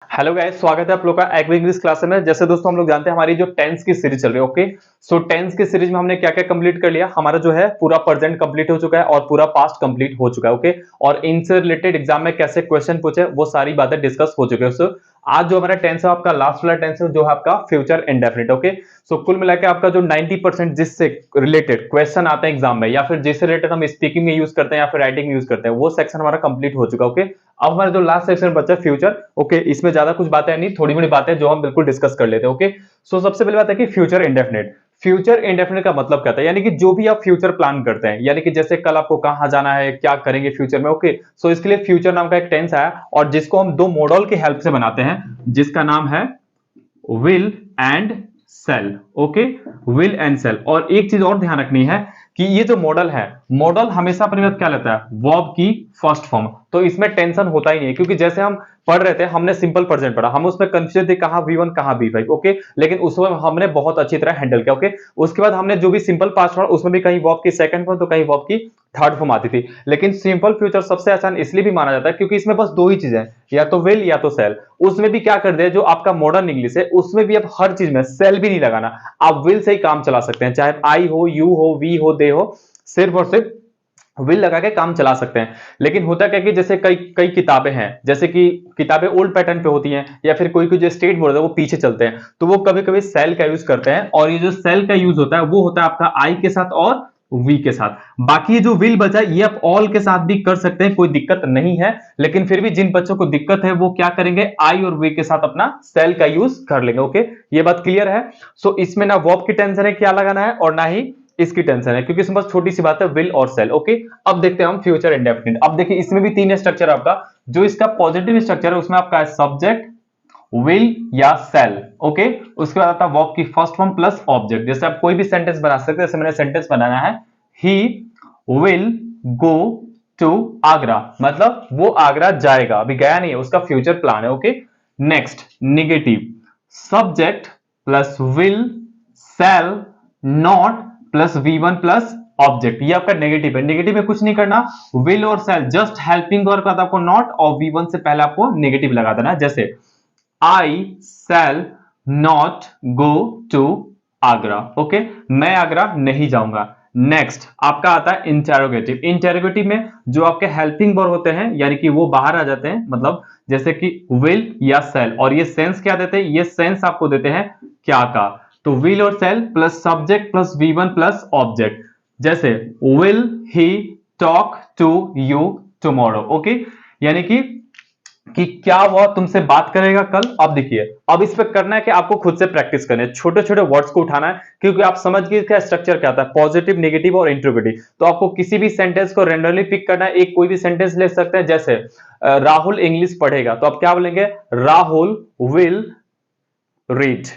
Hello guys, स्वागत है आप लोग का एग्री इंग्लिश क्लास में। जैसे दोस्तों हम लोग जानते हैं हमारी जो टेंस की सीरीज चल रही है। ओके, सो टेंस की सीरीज में हमने क्या क्या कंप्लीट कर लिया। हमारा जो है पूरा प्रेजेंट कंप्लीट हो चुका है और पूरा पास्ट कंप्लीट हो चुका है। ओके, और इनसे रिलेटेड एग्जाम में कैसे क्वेश्चन पूछे वो सारी बातें डिस्कस हो चुकी है। सो आज जो हमारा टेंस है आपका लास्ट वाला टेंस है जो है आपका फ्यूचर इंडेफिनिट। ओके, सो कुल मिलाकर आपका जो 90% जिससे रिलेटेड क्वेश्चन आते हैं एग्जाम में या फिर जिससे रिलेटेड हम स्पीकिंग में यूज करते हैं या फिर राइटिंग में यूज करते हैं वो सेक्शन हमारा कंप्लीट हो चुका है। ओके, अब हमारा जो लास्ट सेक्शन बचा है फ्यूचर। ओके, इसमें ज्यादा कुछ बातें नहीं, थोड़ी बड़ी बातें जो हम बिल्कुल डिस्कस कर लेते हैं। ओके, सो सबसे पहले बात है कि फ्यूचर इंडेफिनिट। फ्यूचर इंडेफिनिट का मतलब क्या था, यानी कि जो भी आप फ्यूचर प्लान करते हैं, यानी कि जैसे कल आपको कहां जाना है, क्या करेंगे फ्यूचर में। ओके, सो इसके लिए फ्यूचर नाम का एक टेंस आया और जिसको हम दो मॉडल की हेल्प से बनाते हैं, जिसका नाम है will and shall. Okay, will and shall. और एक चीज और ध्यान रखनी है कि ये जो मॉडल है, मॉडल हमेशा अपने क्या लेता है, वर्ब की फर्स्ट फॉर्म। तो इसमें टेंशन होता ही नहीं है, क्योंकि जैसे हम पढ़ रहे थे, हमने सिंपल प्रेजेंट पढ़ा, हम उसमें कंफ्यूज थे कहां V1 कहां V5। ओके, लेकिन उसमें हमने बहुत अच्छी तरह हैंडल किया। ओके, उसके बाद हमने जो भी सिंपल पास्ट पढ़ा उसमें भी कहीं वर्ब की सेकंड फॉर्म तो कहीं वर्ब की थर्ड फॉर्म आती थी। लेकिन सिंपल फ्यूचर सबसे आसान इसलिए भी माना जाता है क्योंकि इसमें बस दो ही चीजें हैं, या तो विल या तो सेल। उसमें भी क्या कर दिया, जो आपका मॉडर्न इंग्लिश है उसमें भी अब हर चीज में सेल भी नहीं लगाना, आप विल से ही काम चला सकते हैं। चाहे आई हो, यू हो, वी हो, दे हो, सिर्फ और सिर्फ विल लगा के काम चला सकते हैं। लेकिन होता क्या कि जैसे कई कई किताबें हैं, जैसे कि किताबें ओल्ड पैटर्न पे होती हैं या फिर कोई कोई जो स्टेट बोर्ड है वो पीछे चलते हैं, तो वो कभी कभी सेल का यूज करते हैं। और ये जो सेल का यूज होता है वो होता है आपका आई के साथ और वी के साथ। बाकी ये जो विल बचा ये आप ऑल के साथ भी कर सकते हैं, कोई दिक्कत नहीं है। लेकिन फिर भी जिन बच्चों को दिक्कत है वो क्या करेंगे, आई और वी के साथ अपना सेल का यूज कर लेंगे। ओके, ये बात क्लियर है। सो इसमें ना वर्ब की टेंशन है क्या लगाना है और ना ही इसकी टेंशन है, क्योंकि इसमें बस छोटी सी बात है, विल और सेल। ओके, अब देखते हैं हम फ्यूचर इंडेफिनिट। अब देखिए इसमें भी तीन स्ट्रक्चर आपका, जो इसका पॉजिटिव स्ट्रक्चर है उसमें आपका है सब्जेक्ट, विल या सेल। ओके, उसके बाद आता है वर्ब की फर्स्ट फॉर्म प्लस ऑब्जेक्ट। जैसे आप कोई भी सेंटेंस बना सकते हैं, जैसे मैंने सेंटेंस बनाना है, he will go to Agra, मतलब वो आगरा जाएगा, अभी गया नहीं है, उसका फ्यूचर प्लान है। Okay, next negative, subject plus will shall not plus V1 plus object, ये आपका नेगेटिव है। नेगेटिव में कुछ नहीं करना, विल और सेल जस्ट हेल्पिंग वर्ब का आपको नॉट और V1 से पहले आपको नेगेटिव लगा देना। जैसे I shall not go to Agra. Okay, मैं आगरा नहीं जाऊंगा। नेक्स्ट आपका आता है इंटेरोगेटिव। इंटेरोगेटिव में जो आपके हेल्पिंग वर्ब होते हैं, यानी कि वो बाहर आ जाते हैं, मतलब जैसे कि विल या सेल, और ये सेंस क्या देते हैं, ये सेंस आपको देते हैं क्या का। तो विल और shall plus subject plus V1 plus object. जैसे will he talk to you tomorrow. Okay, यानी कि क्या वह तुमसे बात करेगा कल। अब देखिए, अब इस पे करना है कि आपको खुद से प्रैक्टिस करना है, छोटे छोटे वर्ड्स को उठाना है, क्योंकि आप समझ गए इसका स्ट्रक्चर क्या आता है, पॉजिटिव, नेगेटिव और इंट्रोगेटिव। तो आपको किसी भी सेंटेंस को रैंडमली पिक करना है, एक कोई भी सेंटेंस ले सकते हैं। जैसे राहुल इंग्लिश पढ़ेगा, तो आप क्या बोलेंगे, राहुल विल रीड।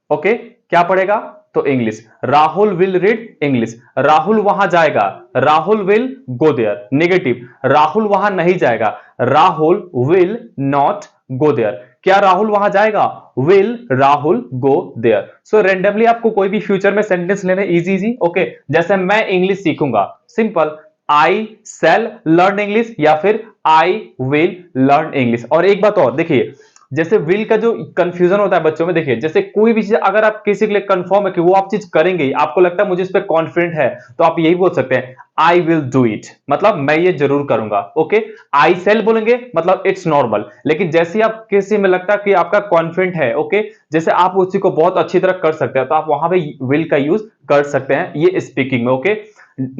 ओके, क्या पढ़ेगा, तो English. Rahul will read English. Rahul वहां जाएगा, Rahul will go there. Negative, Rahul वहां नहीं जाएगा, Rahul will not go there. क्या राहुल वहां जाएगा, will Rahul go there. So randomly आपको कोई भी फ्यूचर में सेंटेंस लेने, इजी इजी। ओके, जैसे मैं इंग्लिश सीखूंगा, सिंपल, आई सेल लर्न इंग्लिश या फिर आई विल लर्न इंग्लिश। और एक बात और देखिए, जैसे विल का जो कंफ्यूजन होता है बच्चों में, देखिए जैसे कोई भी चीज अगर आप किसी के लिए कंफर्म है कि वो आप चीज करेंगे ही, आपको लगता है मुझे इस पे कॉन्फिडेंट है, तो आप यही बोल सकते हैं, आई विल डू इट, मतलब मैं ये जरूर करूंगा। ओके, आई सेल बोलेंगे मतलब इट्स नॉर्मल। लेकिन जैसे आप किसी में लगता है कि आपका कॉन्फिडेंट है, ओके, जैसे आप उसी को बहुत अच्छी तरह कर सकते हैं, तो आप वहां पे विल का यूज कर सकते हैं, ये स्पीकिंग में। ओके,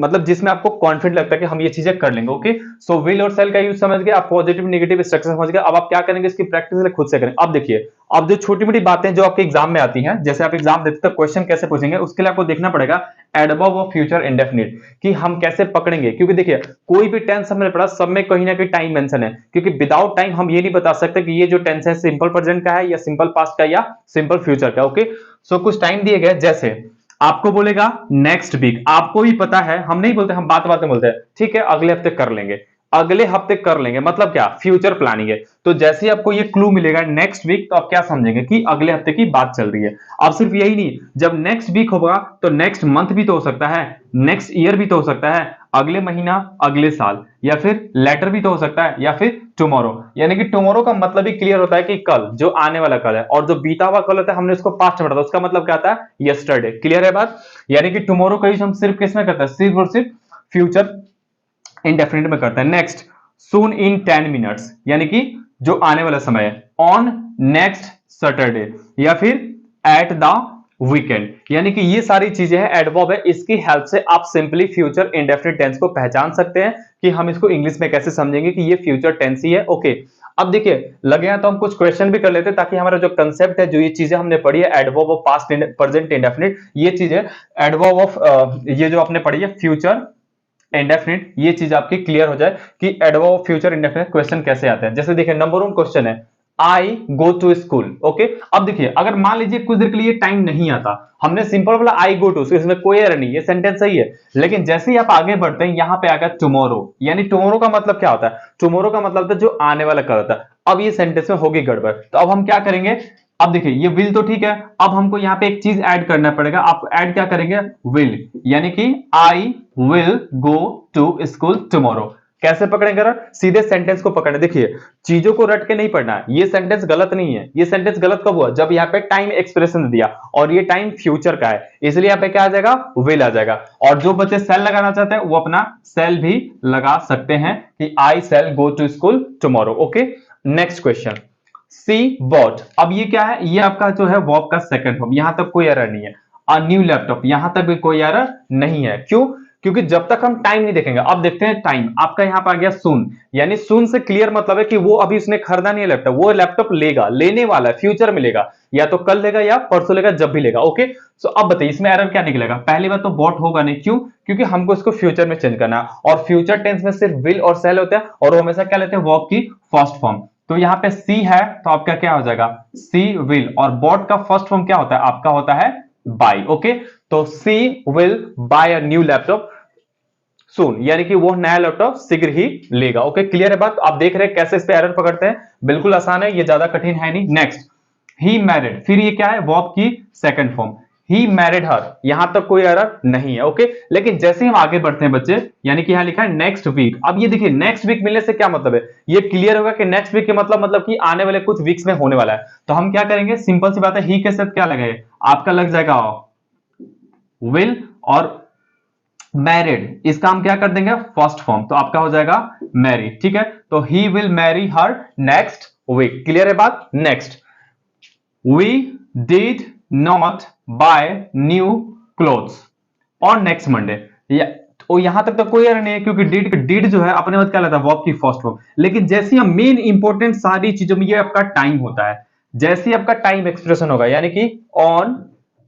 मतलब जिसमें आपको कॉन्फिडेंट लगता है कि हम ये चीजें कर लेंगे। ओके, सो विल और सेल का यूज समझ गए आप, पॉजिटिव नेगेटिव स्ट्रक्चर समझ गए। अब आप क्या करेंगे, इसकी प्रैक्टिस खुद से करें। अब देखिए, अब जो छोटी मोटी बातें जो आपके एग्जाम में आती हैं, जैसे आप एग्जाम देते तो क्वेश्चन कैसे पूछेंगे, उसके लिए आपको देखना पड़ेगा एडवर्ब ऑफ फ्यूचर इंडेफिनिट, कि हम कैसे पकड़ेंगे। क्योंकि देखिए कोई भी टेंस हमने पढ़ा, सब में कहीं ना कहीं टाइम मेंशन है, क्योंकि विदाउट टाइम हम ये नहीं बता सकते कि ये जो टेंस है सिंपल प्रेजेंट का है या सिंपल पास्ट का या सिंपल फ्यूचर का। ओके, सो कुछ टाइम दिए गए, जैसे आपको बोलेगा नेक्स्ट वीक, आपको भी पता है, हम नहीं बोलते, हम बात बात में बोलते हैं, ठीक है अगले हफ्ते कर लेंगे, अगले हफ्ते कर लेंगे, मतलब क्या, फ्यूचर प्लानिंग है। तो जैसे ही आपको ये क्लू मिलेगा नेक्स्ट वीक, तो आप क्या समझेंगे कि अगले हफ्ते की बात चल रही है। अब सिर्फ यही नहीं, जब नेक्स्ट वीक होगा तो नेक्स्ट मंथ भी तो हो सकता है, नेक्स्ट ईयर भी तो हो सकता है, अगले महीना, अगले साल, या फिर लेटर भी तो हो सकता है, या फिर टुमारो, यानी कि टुमारो का मतलब ही क्लियर होता है कि कल, जो आने वाला कल है, और जो बीता हुआ कल होता है हमने इसको पास्ट में पढ़ा था, उसका मतलब क्या आता है यस्टरडे। क्लियर है बात? यानी कि टुमारो का यूज हम सिर्फ किसमें करते हैं, सिर्फ और सिर्फ फ्यूचर इंडेफिनिट में करते हैं। नेक्स्ट, सून इन 10 मिनट्स, यानी कि जो आने वाला समय है, ऑन नेक्स्ट सैटरडे, या फिर एट द वीकेंड, यानी कि ये सारी चीजें हैं एडवर्ब है, इसकी हेल्प से आप सिंपली फ्यूचर इंडेफिनिट टेंस को पहचान सकते हैं कि हम इसको इंग्लिश में कैसे समझेंगे कि ये फ्यूचर टेंस ही है। ओके, अब देखिए लगे हैं तो हम कुछ क्वेश्चन भी कर लेते हैं, ताकि हमारा जो कंसेप्ट है, जो ये चीजें हमने पढ़ी है adverb of past present indefinite, ये चीजें एडवर्ब ऑफ ये जो आपने पढ़ी है फ्यूचर इंडेफिनिट, ये चीज आपकी क्लियर हो जाए कि adverb of future indefinite question कैसे आते हैं। जैसे देखिए नंबर 1 क्वेश्चन है, आई गो टू स्कूल। ओके, अब देखिए अगर मान लीजिए कुछ देर के लिए टाइम नहीं आता, हमने सिंपल बोला आई गो टू, इसमें कोई एरर नहीं, ये सेंटेंस सही है। लेकिन जैसे ही आप आगे बढ़ते हैं, यहां पे आ गया टुमारो, यानी टुमारो का मतलब क्या होता है, टुमारो का मतलब होता है जो आने वाला कल होता है। अब ये सेंटेंस में होगी गड़बड़, तो अब हम क्या करेंगे, अब देखिए ये विल तो ठीक है, अब हमको यहाँ पे एक चीज ऐड करना पड़ेगा। आप ऐड क्या करेंगे, विल, यानी कि I will go to school tomorrow. कैसे पकड़ेंगे, सीधे सेंटेंस को पकड़ना। देखिए चीजों को रट के नहीं पढ़ना है, ये सेंटेंस गलत नहीं है। ये सेंटेंस गलत कब हुआ, जब यहाँ पे टाइम एक्सप्रेशन दिया और ये टाइम फ्यूचर का है, इसलिए यहाँ पे क्या आ जाएगा, विल आ जाएगा। और जो बच्चे सेल लगाना चाहते हैं वो अपना सेल भी लगा सकते हैं कि I shall go to school tomorrow. Okay, next question, she bought. अब ये क्या है, ये आपका जो है वर्ब का सेकंड फॉर्म, यहां तक कोई एरर नहीं है। अ न्यू लैपटॉप, यहां तक भी कोई एरर नहीं है। क्यों? क्योंकि जब तक हम टाइम नहीं देखेंगे। अब देखते हैं टाइम, आपका यहां पर आ गया सून, यानी सून से क्लियर मतलब है कि वो अभी उसने खरीदा नहीं है लैपटॉप, वो लैपटॉप लेगा, लेने वाला है, फ्यूचर में लेगा, या तो कल लेगा या परसों लेगा, जब भी लेगा। ओके, सो अब बताइए इसमें एरर क्या निकलेगा। पहली बात तो बॉट होगा नहीं, क्यों? क्योंकि हमको इसको फ्यूचर में चेंज करना है, और फ्यूचर टेंस में सिर्फ विल और सेल होते हैं, और वो हमेशा क्या लेते हैं, वर्ब की फर्स्ट फॉर्म। तो यहां पे सी है तो आपका क्या हो जाएगा, सी विल, और बॉट का फर्स्ट फॉर्म क्या होता है, आपका होता है बाय। ओके, तो she will buy a new laptop soon, यानी कि वो नया लैपटॉप शीघ्र ही लेगा। ओके, क्लियर है बात? आप देख रहे हैं कैसे इस पे एरर पकड़ते हैं, बिल्कुल आसान है, ये ज्यादा कठिन है नहीं। नेक्स्ट, ही मैरिड, फिर ये क्या है, वर्ब की सेकंड फॉर्म, ही मैरिड हर, यहां तक कोई एरर नहीं है। ओके, लेकिन जैसे हम आगे बढ़ते हैं बच्चे, यानी कि यहां लिखा है नेक्स्ट वीक। अब ये देखिए नेक्स्ट वीक मिलने से क्या मतलब है, ये क्लियर होगा कि नेक्स्ट वीक के मतलब कि आने वाले कुछ वीक्स में होने वाला है। तो हम क्या करेंगे, सिंपल सी बात है, ही के साथ क्या लगाए, आपका लग जाएगा विल, और मैरिड, इसका हम क्या कर देंगे, फर्स्ट फॉर्म, तो आपका हो जाएगा मैरी। ठीक है, तो he will marry her next week. Clear है बात? Next, we did not buy new clothes और नेक्स्ट मंडे। तो यहां तक तो कोई एरर नहीं है, क्योंकि डिड जो है अपने मत क्या लेता है, वर्ब की फर्स्ट फॉर्म। लेकिन जैसे हम मेन इंपॉर्टेंट सारी चीजों में ये आपका टाइम होता है, जैसे आपका टाइम एक्सप्रेशन होगा, यानी कि ऑन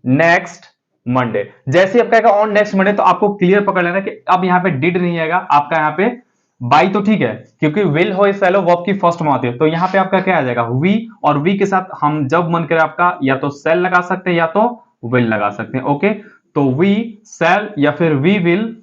नेक्स्ट मंडे, जैसे आपका आएगा ऑन नेक्स्ट मंडे, तो आपको क्लियर पकड़ लेना कि अब यहां पे डिड नहीं आएगा, आपका यहां पे बाई तो ठीक है, क्योंकि विल हो सेलो वर्ब की फर्स्ट में आती है, तो यहां पे आपका क्या आ जाएगा, वी, और वी के साथ हम जब मन करे आपका या तो सेल लगा सकते हैं या तो विल लगा सकते हैं। ओके, तो वी सेल या फिर we will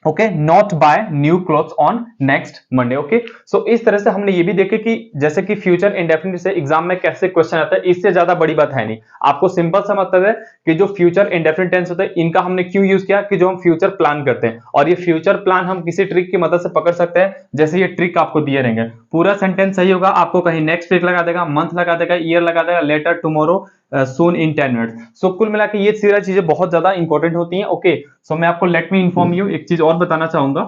okay not buy new clothes on next Monday. Okay, so इस तरह से हमने ये भी देखे कि जैसे कि फ्यूचर इंडेफिनिट से एग्जाम में कैसे क्वेश्चन आता है, इससे ज्यादा बड़ी बात है नहीं। आपको सिंपल सा मतलब है कि जो फ्यूचर इंडेफिनिट टेंस होता है, इनका हमने क्यों यूज किया, कि जो हम फ्यूचर प्लान करते हैं, और ये फ्यूचर प्लान हम किसी ट्रिक की मदद से पकड़ सकते हैं। जैसे ये ट्रिक आपको दिए रहेंगे, पूरा सेंटेंस सही होगा, आपको कहीं नेक्स्ट वीक लगा देगा, मंथ लगा देगा, ईयर लगा देगा, लेटर, टुमारो, सून इन 10 मिनट्स। सो कुल मिला के ये सारी चीजें बहुत ज्यादा इंपॉर्टेंट होती हैं। ओके, सो मैं आपको लेट मी इन्फॉर्म यू एक चीज और बताना चाहूंगा।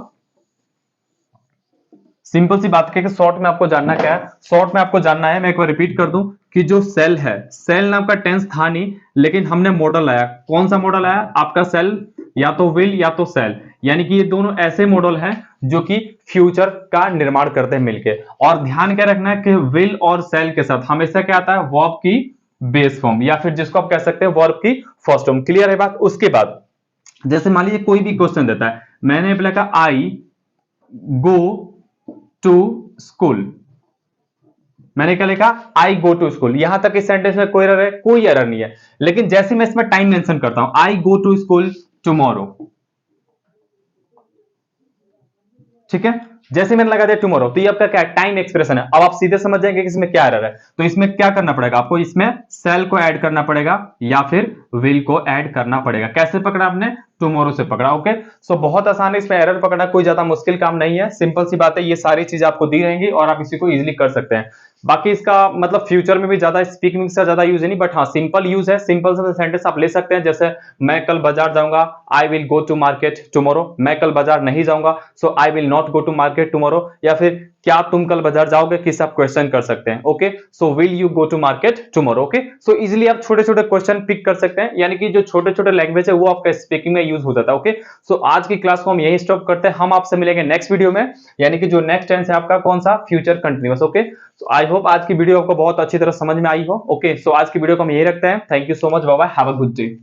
सिंपल सी बात है कि शॉर्ट में आपको जानना क्या है, शॉर्ट में आपको जानना है, मैं एक बार रिपीट कर दूं कि जो सेल है, सेल नाम का टेंस था नहीं, लेकिन हमने मॉडल लाया। कौन सा मॉडल आया आपका, सेल या तो विल या तो सेल, यानी कि ये दोनों ऐसे मॉडल हैं जो कि फ्यूचर का निर्माण करते हैं मिलके। और ध्यान क्या रखना है कि विल और सेल के साथ हमेशा क्या आता है, वर्ब की बेस फॉर्म, या फिर जिसको आप कह सकते हैं वर्ब की फर्स्ट फॉर्म। क्लियर है बात? उसके बाद जैसे मान लीजिए कोई भी क्वेश्चन देता है, मैंने लिखा आई गो टू स्कूल, मैंने क्या लिखा, आई गो टू स्कूल, यहां तक इस सेंटेंस में कोई एरर है, कोई एरर नहीं है। लेकिन जैसे मैं इसमें टाइम मेंशन करता हूं, आई गो टू स्कूल टुमारो, ठीक है, जैसे मैंने लगा दिया टुमारो, तो ये आपका क्या टाइम एक्सप्रेशन है। अब आप सीधे समझ जाएंगे कि इसमें क्या एरर है। तो इसमें क्या करना पड़ेगा आपको, इसमें सेल को ऐड करना पड़ेगा या फिर विल को ऐड करना पड़ेगा। कैसे पकड़ा आपने, टुमारो से पकड़ा। ओके, सो बहुत आसान है इसमें एरर पकड़ना, कोई ज्यादा मुश्किल काम नहीं है, सिंपल सी बात है। ये सारी चीज आपको दी रहेंगी और आप इसी को इजीली कर सकते हैं। बाकी इसका मतलब फ्यूचर में भी ज्यादा स्पीकिंग का ज्यादा यूज है नहीं, बट हाँ सिंपल यूज है। सिंपल सा सेंटेंस आप ले सकते हैं, जैसे मैं कल बाजार जाऊंगा, I will go to market tomorrow. मैं कल बाजार नहीं जाऊंगा, so I will not go to market tomorrow. या फिर क्या तुम कल बाजार जाओगे, किस आप क्वेश्चन कर सकते हैं। Okay, so will you go to market tomorrow. Okay, so easily आप छोटे छोटे क्वेश्चन पिक कर सकते हैं, यानी कि जो छोटे छोटे लैंग्वेज है वो आपका स्पीकिंग में यूज हो जाता है। ओके, सो आज की क्लास को हम यही स्टॉप करते हैं, हम आपसे मिलेंगे नेक्स्ट वीडियो में, यानी कि जो नेक्स्ट टेंस है आपका कौन सा, future continuous. Okay, so I hope आज की वीडियो आपको बहुत अच्छी तरह समझ में आई हो। ओके, सो आज की वीडियो को हम यही रखते हैं। Thank you so much, bye bye, have a good day.